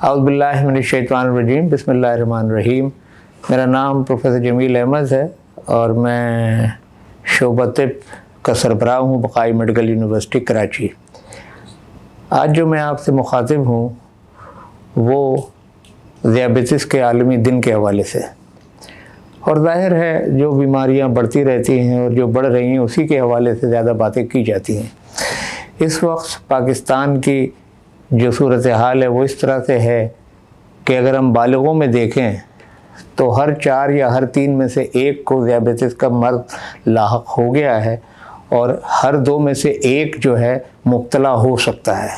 औज़ुबिल्लाहि मिनश्शैतानिर्रजीम बिस्मिल्लाहिर्रहमानिर्रहीम। मेरा नाम प्रोफेसर जमील अहमद है और मैं शोबा तिब का सरबराह हूँ बक़ाई मेडिकल यूनिवर्सिटी कराची। आज जो मैं आपसे मुखातिब हूँ वो ज़ियाबतीस के आलमी दिन के हवाले से, और ज़ाहिर है जो बीमारियाँ बढ़ती रहती हैं और जो बढ़ रही हैं उसी के हवाले से ज़्यादा बातें की जाती हैं। इस वक्त पाकिस्तान की जो सूरत हाल है वो इस तरह से है कि अगर हम बालिगों में देखें तो हर 4 या हर 3 में से एक को ज़ियाबतीस का मर्ज़ लाहक हो गया है और हर 2 में से एक जो है मुब्तला हो सकता है।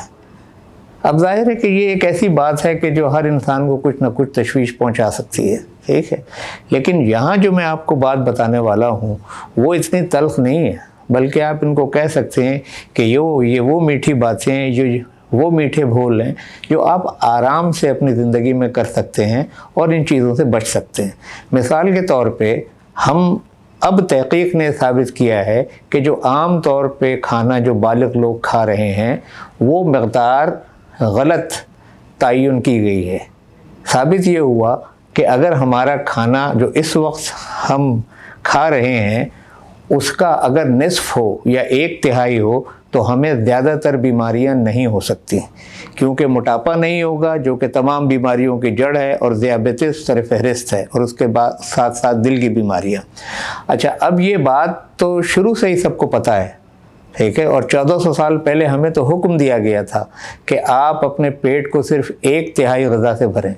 अब जाहिर है कि ये एक ऐसी बात है कि जो हर इंसान को कुछ ना कुछ तशवीश पहुंचा सकती है, ठीक है। लेकिन यहाँ जो मैं आपको बात बताने वाला हूँ वो इतनी तल्ख़ नहीं है, बल्कि आप इनको कह सकते हैं कि ये वो मीठी बातें हैं, जो वो मीठे बोल हैं जो आप आराम से अपनी ज़िंदगी में कर सकते हैं और इन चीज़ों से बच सकते हैं। मिसाल के तौर पे हम अब तहक़ीक़ ने साबित किया है कि जो आम तौर पे खाना जो बालिग़ लोग खा रहे हैं वो मक़दार गलत तयन की गई है। साबित ये हुआ कि अगर हमारा खाना जो इस वक्त हम खा रहे हैं उसका अगर निस्फ़ हो या 1/3 हो तो हमें ज़्यादातर बीमारियां नहीं हो सकती, क्योंकि मोटापा नहीं होगा जो कि तमाम बीमारियों की जड़ है और ज़ियाबतीस सर फ़हरिस्त है, और उसके बाद साथ साथ दिल की बीमारियां। अच्छा, अब ये बात तो शुरू से ही सबको पता है, ठीक है। और 1400 साल पहले हमें तो हुक्म दिया गया था कि आप अपने पेट को सिर्फ 1/3 ग़िज़ा से भरें।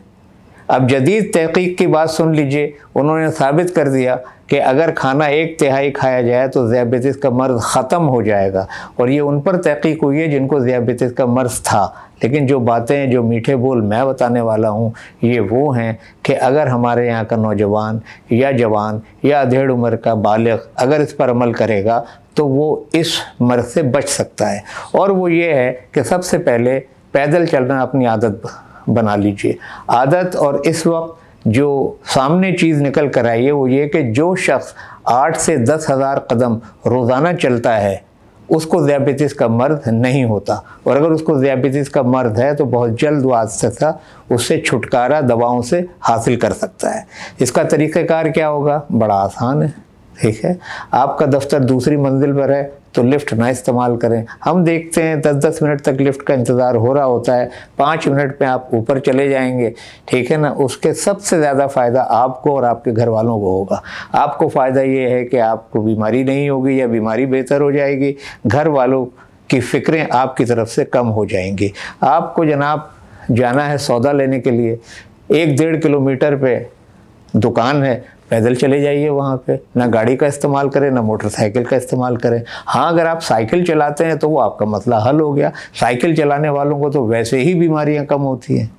अब जदीद तहक़ीक़ की बात सुन लीजिए, उन्होंने साबित कर दिया कि अगर खाना 1/3 खाया जाए तो ज़ियाबतीस का मर्ज़ ख़त्म हो जाएगा। और ये उन पर तहक़ीक़ हुई है जिनको ज़ियाबतीस का मर्ज़ था। लेकिन जो बातें, जो मीठे बोल मैं बताने वाला हूँ ये वो हैं कि अगर हमारे यहाँ का नौजवान या जवान या अधेड़ उम्र का बालिग़ अगर इस पर अमल करेगा तो वो इस मर्ज़ से बच सकता है। और वो ये है कि सबसे पहले पैदल चलना अपनी आदत बना लीजिए आदत। और इस वक्त जो सामने चीज़ निकल कर आई है वो ये कि जो शख्स 8 से 10 हज़ार कदम रोज़ाना चलता है उसको ज़ियाबतीस का मर्ज़ नहीं होता, और अगर उसको ज़ियाबतीस का मर्ज़ है तो बहुत जल्द वो आहिस्ता उससे छुटकारा दवाओं से हासिल कर सकता है। इसका तरीक़ाकार क्या होगा? बड़ा आसान है, ठीक है। आपका दफ्तर दूसरी मंजिल पर है तो लिफ्ट ना इस्तेमाल करें। हम देखते हैं 10-10 मिनट तक लिफ्ट का इंतज़ार हो रहा होता है, 5 मिनट में आप ऊपर चले जाएंगे, ठीक है ना। उसके सबसे ज़्यादा फ़ायदा आपको और आपके घर वालों को होगा। आपको फ़ायदा ये है कि आपको बीमारी नहीं होगी या बीमारी बेहतर हो जाएगी, घर वालों की फ़िक्रें आपकी तरफ से कम हो जाएंगी। आपको जनाब जाना है सौदा लेने के लिए, 1-1.5 किलोमीटर पे दुकान है, पैदल चले जाइए वहाँ पे, ना गाड़ी का इस्तेमाल करें ना मोटरसाइकिल का इस्तेमाल करें। हाँ, अगर आप साइकिल चलाते हैं तो वो आपका मसला हल हो गया। साइकिल चलाने वालों को तो वैसे ही बीमारियाँ कम होती हैं।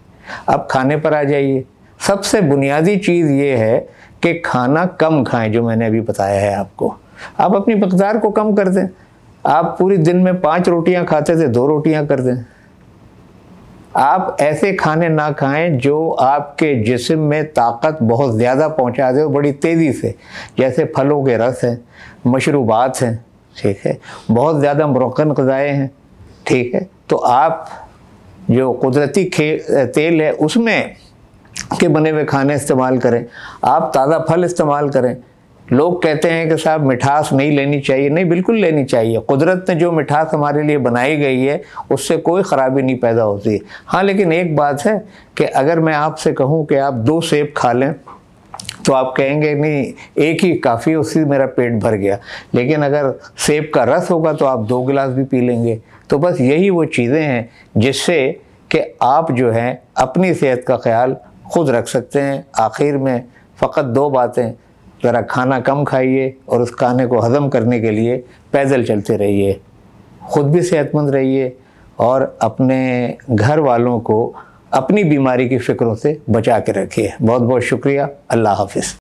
अब खाने पर आ जाइए। सबसे बुनियादी चीज़ ये है कि खाना कम खाएं, जो मैंने अभी बताया है आपको। आप अपनी मक़दार को कम कर दें। आप पूरी दिन में 5 रोटियाँ खाते थे, 2 रोटियाँ कर दें। आप ऐसे खाने ना खाएं जो आपके जिस्म में ताकत बहुत ज़्यादा पहुंचा दे बड़ी तेज़ी से, जैसे फलों के रस हैं, मशरूबात हैं, ठीक है, बहुत ज़्यादा मुरक्कन ग़िज़ाएँ हैं, ठीक है। तो आप जो कुदरती तेल है उसमें के बने हुए खाने इस्तेमाल करें। आप ताज़ा फल इस्तेमाल करें। लोग कहते हैं कि साहब मिठास नहीं लेनी चाहिए। नहीं, बिल्कुल लेनी चाहिए। कुदरत ने जो मिठास हमारे लिए बनाई गई है उससे कोई ख़राबी नहीं पैदा होती। हाँ, लेकिन एक बात है कि अगर मैं आपसे कहूँ कि आप 2 सेब खा लें तो आप कहेंगे नहीं, एक ही काफ़ी, उससे मेरा पेट भर गया। लेकिन अगर सेब का रस होगा तो आप 2 गिलास भी पी लेंगे। तो बस यही वो चीज़ें हैं जिससे कि आप जो हैं अपनी सेहत का ख्याल खुद रख सकते हैं। आखिर में फ़कत 2 बातें, ज़रा खाना कम खाइए और उस खाने को हज़म करने के लिए पैदल चलते रहिए, ख़ुद भी सेहतमंद रहिए और अपने घर वालों को अपनी बीमारी की फ़िक्रों से बचा के रखिए। बहुत बहुत शुक्रिया। अल्लाह हाफ़िज़।